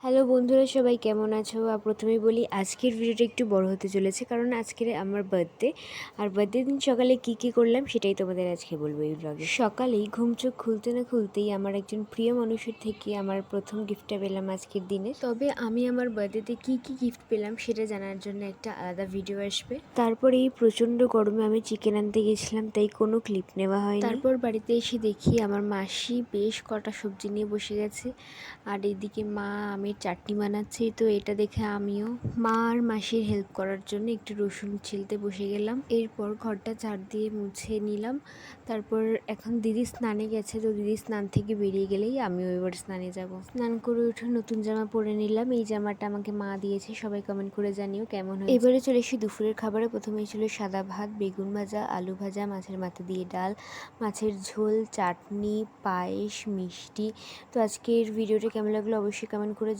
Hello বন্ধুরা, সবাই কেমন আছো? প্রথমেই বলি আজকের ভিডিওটা একটু বড় হতে চলেছে, কারণ আজকের আমার বার্থডে। আর বার্থডে দিন সকালে কি করলাম সেটাই তোমাদের আজকে বলবো এই ব্লগে। সকালেই ঘুম চোখ খুলতে না খুলতেই আমার একজন প্রিয় মানুষের থেকে আমার প্রথম গিফটটা পেলাম আজকের দিনে। তবে আমি আমার বার্থডেতে কি গিফট পেলাম সেটা জানার জন্য একটা আলাদা ভিডিও আসবে। তারপরে এই প্রচণ্ড গরমে আমি চিকেন আনতে গেছিলাম, তাই কোনো ক্লিপ নেওয়া হয়নি। তারপর বাড়িতে এসে দেখি আমার মাসি বেশ কটা সবজি নিয়ে বসে গেছে, আর এদিকে মা আমের চাটনি বানাচ্ছে। তো এটা দেখে আমিও মা আর মাসির হেল্প করার জন্য একটু রসুন ছিলতে বসে গেলাম। এরপর ঘরটা ঝাড় দিয়ে মুছে নিলাম। তারপর এখন দিদি স্নানে গেছে, তো দিদি স্নান থেকে বেরিয়ে গেলেই আমিও এবার স্নানে যাব। স্নান করে উঠে নতুন জামা পরে নিলাম। এই জামাটা আমাকে মা দিয়েছে, সবাই কমেন্ট করে জানিও কেমন হয়েছে। এবারে চলে এসে দুপুরের খাবারে। প্রথমেই ছিল সাদা ভাত, বেগুন ভাজা, আলু ভাজা, মাছের মাথা দিয়ে ডাল, মাছের ঝোল, চাটনি, পায়েস, মিষ্টি। তো আজকের ভিডিওটা কেমন লাগলো অবশ্যই কমেন্ট করে